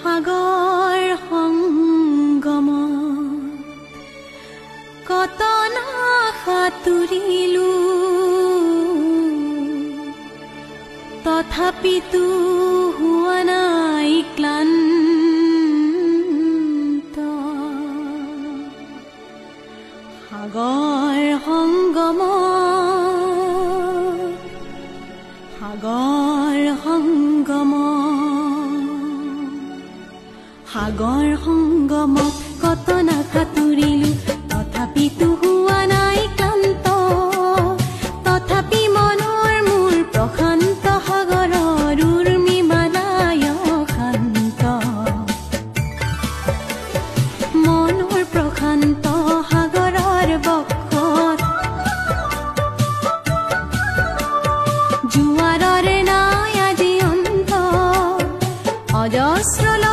সাগৰ সংগম কত না সাঁতুৰিলো তথাপিতো হোৱা নাই ক্লান্ত সাগৰ সংগম সাগৰ সংগম সাগৰ সংগম কত না সাঁতুৰিলো তথাপিতো হোৱা নাই ক্লান্ত তথাপি মনৰ মোৰ প্ৰশান্ত সাগৰৰ উৰ্মিমালায় শান্ত মনৰ প্ৰশান্ত সাগৰৰ বক্ষত জোৱাৰৰ নাই আজি অন্ত অজস্ৰ